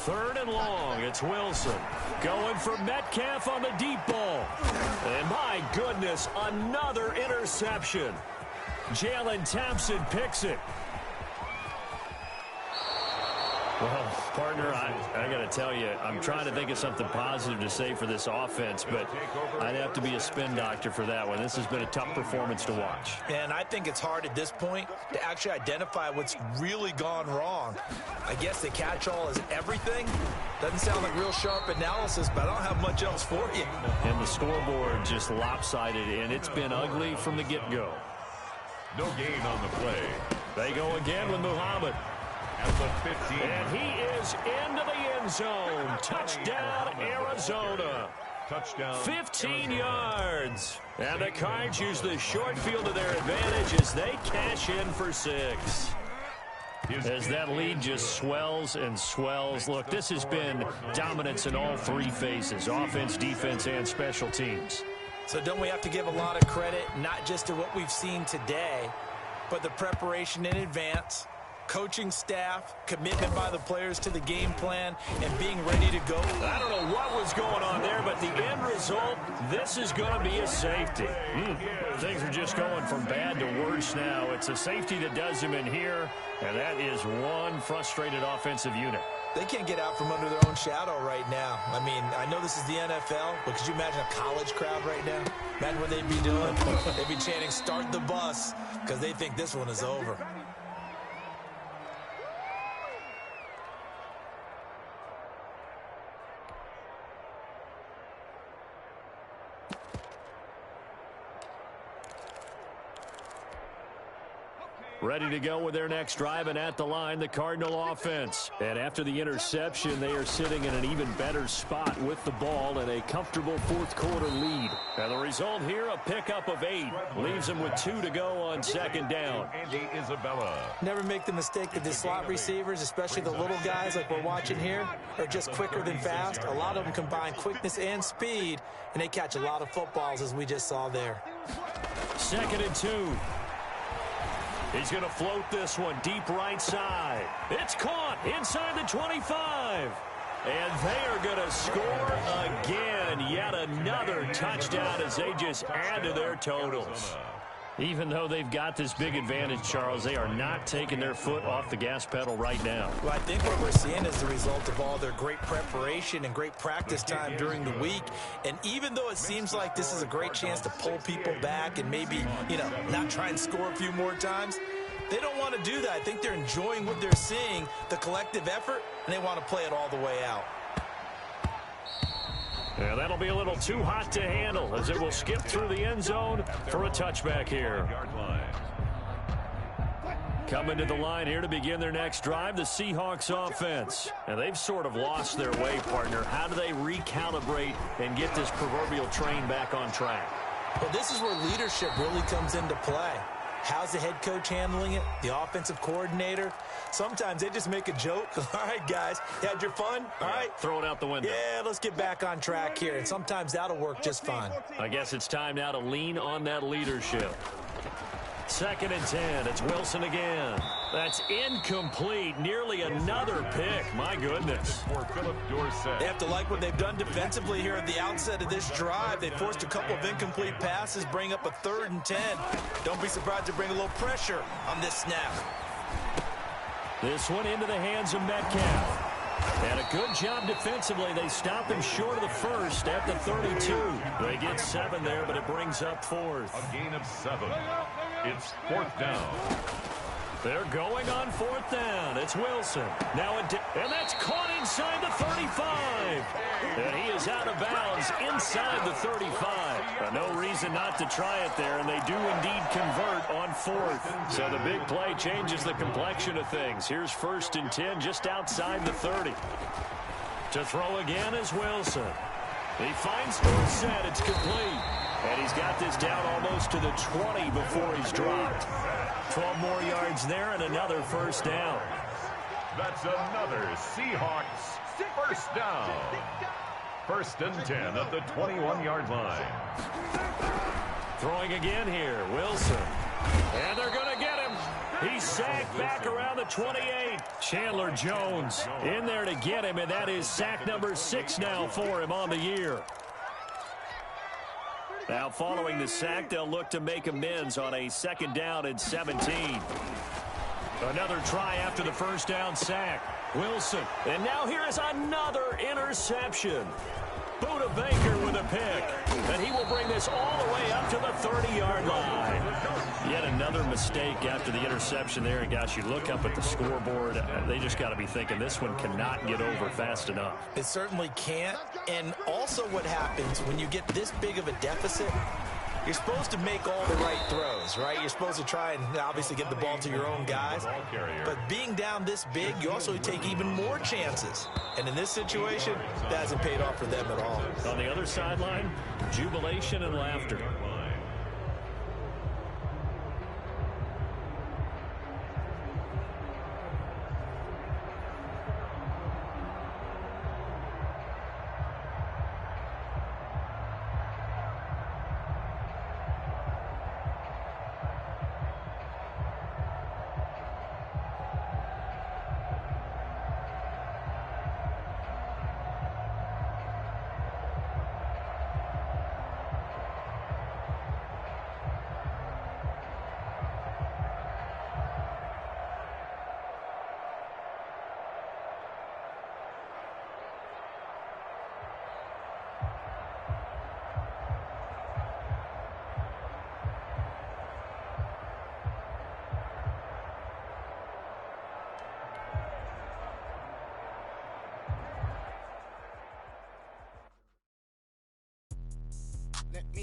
3rd and long, it's Wilson. Going for Metcalf on the deep ball. And my goodness, another interception. Jalen Thompson picks it. Well, partner, I got to tell you, I'm trying to think of something positive to say for this offense, but I'd have to be a spin doctor for that one. This has been a tough performance to watch. And I think it's hard at this point to actually identify what's really gone wrong. I guess the catch-all is everything. Doesn't sound like real sharp analysis, but I don't have much else for you. And the scoreboard just lopsided, and it's been ugly from the get-go. No gain on the play. They go again with Muhammad. At the 15. And he is into the end zone. Touchdown, Arizona. Touchdown. 15 yards. And the Cards use the short field to their advantage as they cash in for 6. As that lead just swells and swells. Look, this has been dominance in all 3 phases, offense, defense, and special teams. So don't we have to give a lot of credit, not just to what we've seen today, but the preparation in advance, coaching staff, commitment by the players to the game plan, and being ready to go? I don't know what was going on there, but the end result This is going to be a safety. Things are just going from bad to worse now. It's a safety that does him in here, and that is one frustrated offensive unit. They can't get out from under their own shadow right now. I mean, I know this is the NFL, but could you imagine a college crowd right now? Imagine what they'd be doing. They'd be chanting, "Start the bus," because they think this one is over. Ready to go with their next drive, and at the line, the Cardinal offense. And after the interception, they are sitting in an even better spot with the ball and a comfortable fourth-quarter lead. And the result here, a pickup of 8. Leaves them with 2 to go on second down. Andy Isabella. Never make the mistake that the slot receivers, especially the little guys like we're watching here, are just quicker than fast. A lot of them combine quickness and speed, and they catch a lot of footballs, as we just saw there. 2nd and 2. He's going to float this one deep right side. It's caught inside the 25. And they are going to score again. Yet another touchdown as they just add to their totals. Even though they've got this big advantage, Charles, they are not taking their foot off the gas pedal right now. Well, I think what we're seeing is the result of all their great preparation and great practice time during the week. And even though it seems like this is a great chance to pull people back and maybe, not try and score a few more times, they don't want to do that. I think they're enjoying what they're seeing, the collective effort, and they want to play it all the way out. Yeah, that'll be a little too hot to handle as it will skip through the end zone for a touchback here. Coming to the line here to begin their next drive, the Seahawks offense. And they've sort of lost their way, partner. How do they recalibrate and get this proverbial train back on track? Well, this is where leadership really comes into play. How's the head coach handling it? The offensive coordinator? Sometimes they just make a joke. All right, guys, you had your fun? All right. Throw it out the window. Yeah, let's get back on track here. And sometimes that'll work just fine. I guess it's time now to lean on that leadership. 2nd and 10. It's Wilson again. That's incomplete. Nearly another pick. My goodness. For Philip Dorsett. They have to like what they've done defensively here at the outset of this drive. They forced a couple of incomplete passes, bring up a 3rd and 10. Don't be surprised to bring a little pressure on this snap. This one into the hands of Metcalf. And a good job defensively. They stop him short of the first at the 32. They get 7 there, but it brings up 4th. A gain of 7. It's 4th down. They're going on 4th down. It's Wilson. Now, and that's caught inside the 35. And he is out of bounds inside the 35. No reason not to try it there, and they do indeed convert on 4th. So the big play changes the complexion of things. Here's 1st and 10 just outside the 30. To throw again is Wilson. He finds Dorsett. It's complete. And he's got this down almost to the 20 before he's dropped. 12 more yards there and another 1st down. That's another Seahawks 1st down. 1st and 10 at the 21-yard line. Throwing again here, Wilson. And they're going to get him. He's sacked back around the 28. Chandler Jones in there to get him, and that is sack number 6 now for him on the year. Now, following the sack, they'll look to make amends on a 2nd down and 17. Another try after the 1st down sack. Wilson. And now here is another interception. Buda Baker with a pick. And he will bring this all the way up to the 30-yard line. Yet another mistake after the interception there. And, gosh, you look up at the scoreboard. They just got to be thinking this one cannot get over fast enough. It certainly can't. And also what happens when you get this big of a deficit, you're supposed to make all the right throws, right? You're supposed to try and obviously get the ball to your own guys. But being down this big, you also take even more chances. And in this situation, that hasn't paid off for them at all. On the other sideline, jubilation and laughter.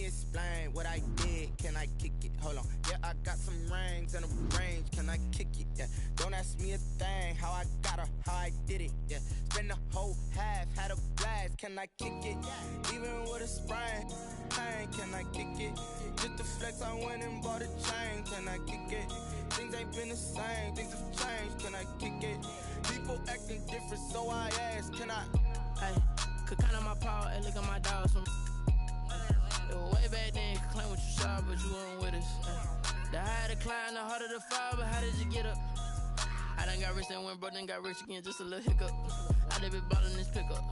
explain what I did. Can I kick it? Hold on. Yeah, I got some rings and a range. Can I kick it? Yeah. Don't ask me a thing. How I got her, how I did it. Yeah. Spend the whole half, had a blast. Can I kick it? Even with a sprain. Pain, can I kick it? Just the flex, I went and bought a chain. Can I kick it? Things ain't been the same. Things have changed. Can I kick it? People acting different, so I ask. Can I? Hey, could count on my power and look at my dogs from. It was way back then, could claim what you saw, but you weren't with us. The higher the climb, the harder the fall, but how did you get up? I done got rich and went broke, then got rich again, just a little hiccup. I done been ballin' this pickup.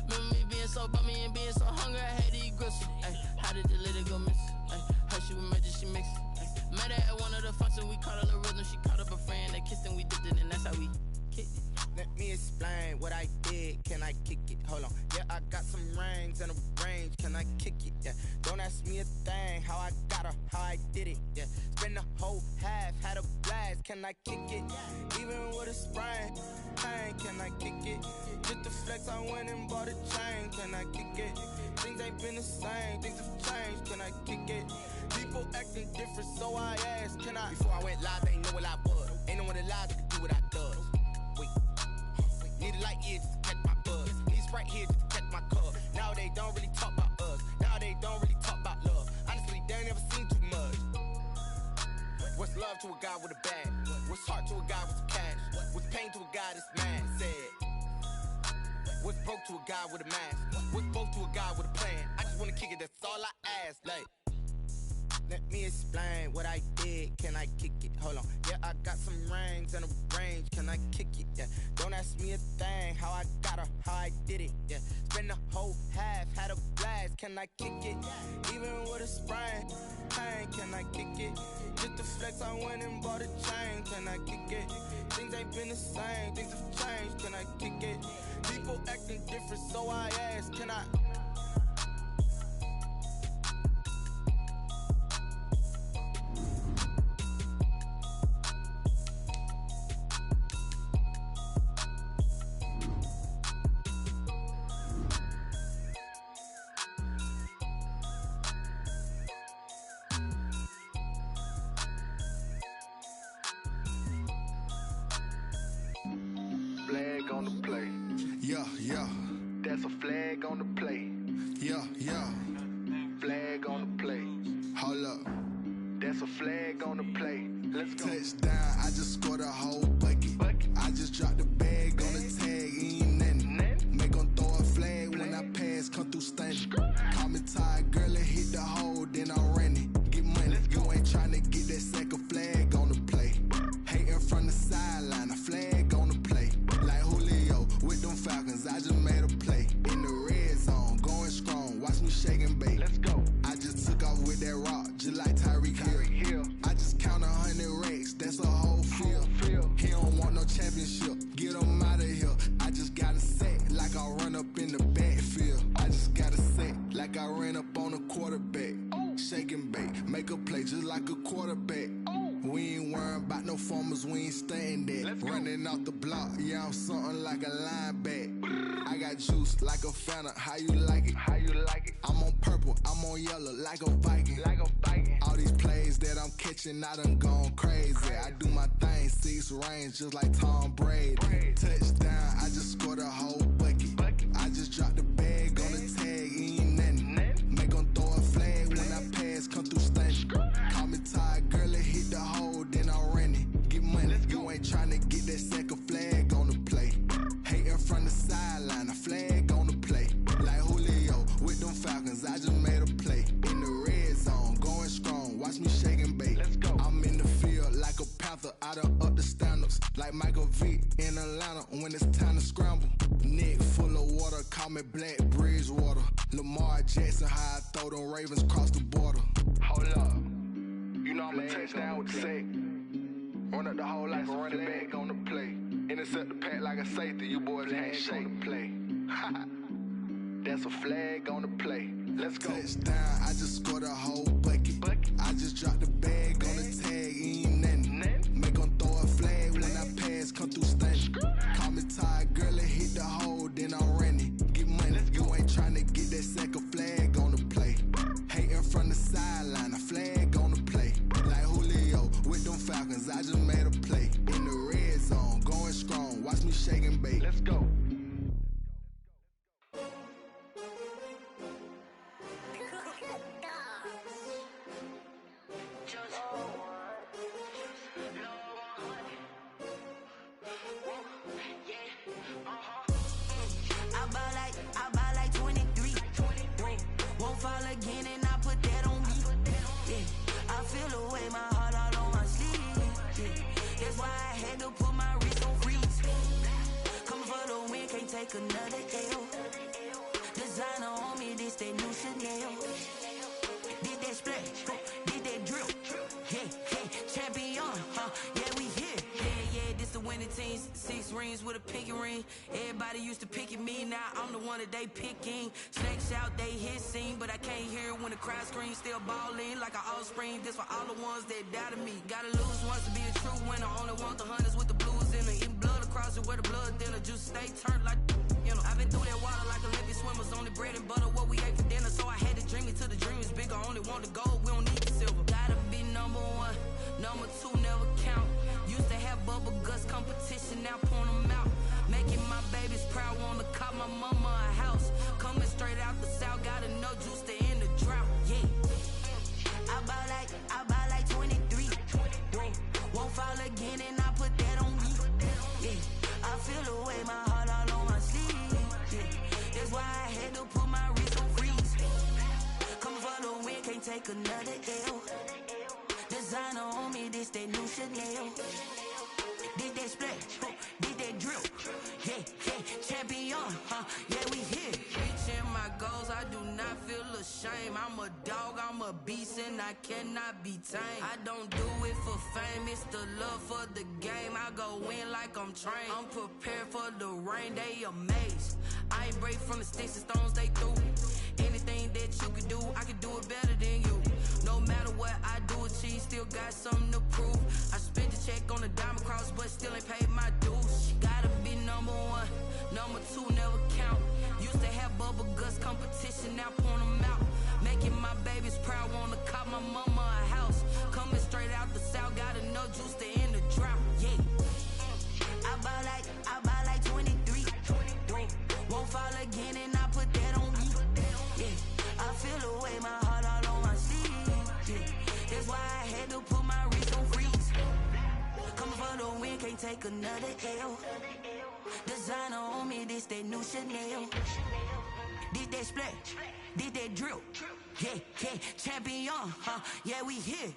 Remember me being so bummy and being so hungry, I had to eat gristle. Ay, how did the little go miss? Ay, her she was magic, she mixed. Met her at one of the functions, we caught a little rhythm, she caught up a friend, they kissed and we dipped it, and that's how we kicked it. Let me explain what I did. Can I kick it? Hold on. Yeah, I got some rings and a range. Can I kick it? Yeah. Don't ask me a thing. How I got her, how I did it. Yeah. Spend the whole half, had a blast. Can I kick it? Even with a sprain. Pain, can I kick it? Just the flex, I went and bought a chain. Can I kick it? Things ain't been the same. Things have changed. Can I kick it? People acting different, so I asked. Can I? Before I went live, they ain't know what I was. Ain't no one alive that could do what I does. Need a light here just to catch my buzz. Need Sprite here just to catch my cup. Now they don't really talk about us. Now they don't really talk about love. Honestly, they ain't never seen too much. What's love to a guy with a bag? What's heart to a guy with some cash? What's pain to a guy that's mad? Said. What's broke to a guy with a mask? What's broke to a guy with a plan? I just wanna kick it, that's all I ask. Like, let me explain what I did. Can I kick it? Hold on. Yeah, I got some rings and a range. Can I kick it? Yeah. Don't ask me a thing. How I got her, how I did it. Yeah. Spend the whole half, had a blast. Can I kick it? Even with a sprain. Pain, can I kick it? Just the flex, I went and bought a chain. Can I kick it? Things ain't been the same. Things have changed. Can I kick it? People acting different, so I ask. Can I? Flag on the play. Yeah, yeah. That's a flag on the play. Yeah, yeah. Flag on the play. Hold up. That's a flag on the play. Let's go. Touchdown, I just scored a whole bucket. I just dropped the bag on the tag, ain't nothing. Make 'em throw a flag when I pass, come through stunning. Call me tired, girl, and hit the hole, then I'm running. Get money, you ain't tryna get that second flag on the play. Hating from the sideline, a flag on the play. Like Julio with them Falcons, I just made a play. In the red zone, going strong, watch me shake and bake. Let's go. I just took off with that rock, just like Tyreek Hill. I just count 100 racks, that's a whole field. He don't want no championship, get him out of here. I just got a set, like I run up in the backfield. I just got a set, like I ran up on a quarterback. Shake and bake, make a play just like a quarterback. We ain't worrying about no formers, we ain't staying there. Running off the block, yeah, I'm something like a linebacker. I got juice like a Fanta, how you like it? How you like it? I'm on purple, I'm on yellow, like a Viking. Like a Viking. All these plays that I'm catching, I done gone crazy. I do my thing, 6 range, just like Tom Brady. Touchdown, I just scored a whole bucket. I just dropped the bag on the tag, ain't nothing. Make 'em throw a flag when I pass, come through stunning. Call me tired, girl, and hit the hole, then I'm running. Get money, you ain't tryna get that second flag on the play. Hating from the sideline, a flag on the play. Like Julio with them Falcons, I just made a play. In the red zone, going strong, watch me shake and bake. Let's go. I'm in the field like a panther, I done up the standards. Like Michael Vick in Atlanta when it's time to scramble. Neck full of water, call me Black Bridgewater. Lamar Jackson, how I throw them Ravens cross the border. Hold up. You know I'm a touchdown with the sack. Run up the whole like a running back on the play. Intercept the pack like a safety. You boys can't shake the play. That's a flag on the play. Let's go. Touchdown, I just scored a whole bucket. I just dropped the bag on the tag, ain't nothing. Make 'em throw a flag when I pass, come through stunning. Call me tired, girl, and hit the hole, then I'm running. Get money, you ain't tryna get that second flag on the play. Hating from the I buy like 23. Won't fall again and I put that on me. Yeah, I feel away my heart all on my sleeve. Yeah, that's why I had to put my wrist on freeze. Coming for the win, can't take another L. Designer on me, this that new Chanel. Did that splash, did that drill. Yeah, champion, yeah, we here. Yeah, this the winning team. 6 rings with a pinky ring. Everybody used to pick at me, now I'm the one that they picking. Snakes out, they hit scene, but I can't hear it when the crowd screams. Still ballin' like an offspring. This for all the ones that doubted me. Gotta lose once to be a true winner. Only want the hunters with the blues in it. Eating blood across it where the blood dinner. Juice stay turned like, you know. I've been through that water like Olympic swimmers. Only bread and butter, what we ate for dinner. So I had to dream it till the dream is bigger. Only want the gold, we don't need the silver. Gotta be number 1, number 2 never count. Used to have bubble guts competition, now point them out. Making my babies proud, wanna cop my mama a house. Coming straight out the south, got enough juice to end the drought. Yeah, I buy like 23. Won't fall again and I put that on me. Yeah, I feel away my heart all on my sleeve. Yeah, that's why I had to put my wrist on freeze. Coming for the win, can't take another L. Designer on me, this that new Chanel. Did that splash, did that drill. Yeah, champion, yeah, we here. Reaching my goals, I do not feel ashamed. I'm a dog, I'm a beast, and I cannot be tamed. I don't do it for fame, it's the love for the game. I go in like I'm trained. I'm prepared for the rain, they amazed. I ain't break from the sticks and stones they threw. Anything that you can do, I can do it better than you. No matter what I do, achieve, still got something to prove. I spent the check on the diamond cross, but still ain't paid my dues. Gotta be number 1, number 2 never count. Used to have bubble guts competition, now point them out. Making my babies proud, wanna cop my mama a house. Coming straight out the south, got enough juice to end the drought. Yeah, I buy like 23. Won't fall again and I put that on me. Yeah, I feel away my heart all on my sleeve. Yeah, that's why I had to put my wrist on freeze. Coming for the win, can't take another L. Designer on me, this that new Chanel. Did that splash, did that drill. Yeah, champion, yeah, we here.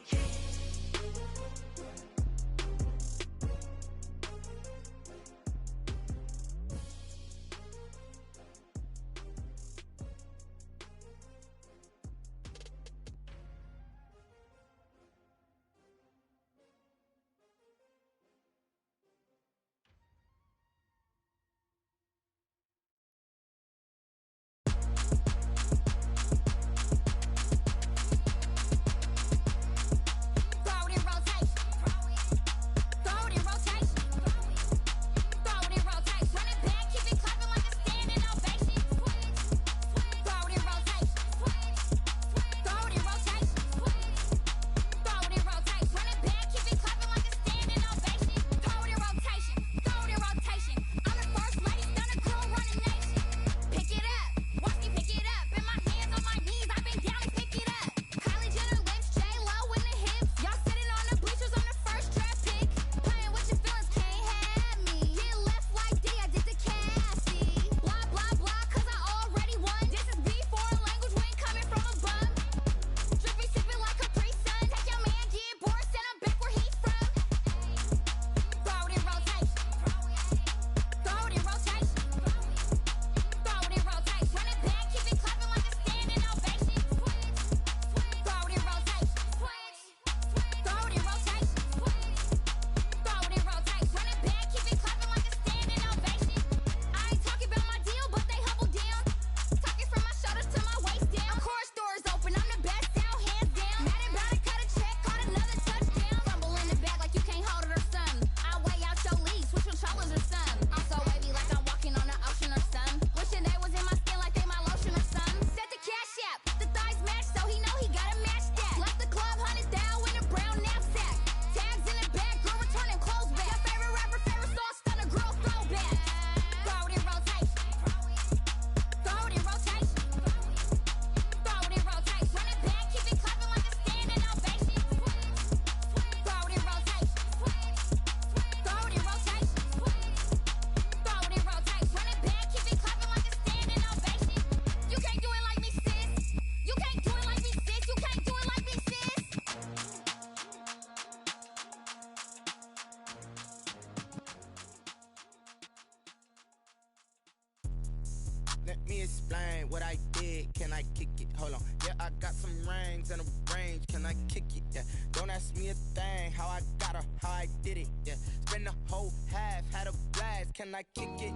did, can I kick it? Hold on, yeah, I got some rings and a range, can I kick it? Yeah, don't ask me a thing, how I got her, how I did it. Yeah, spend the whole half, had a blast, can I kick it?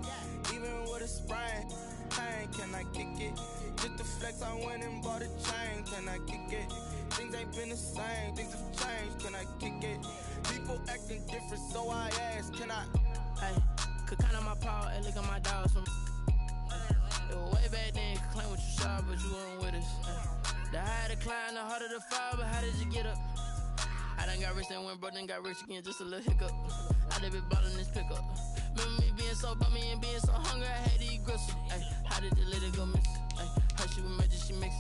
Even with a sprain, pain, can I kick it? Just the flex, I went and bought a chain, can I kick it? Things ain't been the same, things have changed, can I kick it? People acting different, so I ask, can I? Hey, could count on my power and look at my dogs from. It was way back then, could claim what you saw, but you weren't with us. The higher the climb, the harder the fall, but how did you get up? I done got rich and went broke, then got rich again, just a little hiccup. I done been ballin' this pickup. Remember me being so bummy and being so hungry, I had to eat gristle. Ay, how did the little go miss? Ay, her she was major, she mixed.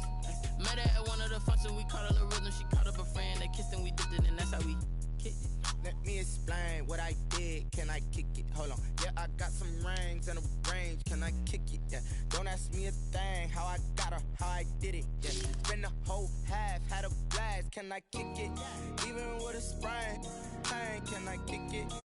Met her at one of the functions, we caught a little rhythm, she caught up a friend, they kissed and we dipped it, and that's how we kicked it. Let me explain what I did, can I kick it? Hold on, yeah, I got some rings and a range, can I kick it? Yeah, don't ask me a thing, how I got her, how I did it. Yeah, spend the whole half, had a blast, can I kick it? Even with a sprain, pain, can I kick it?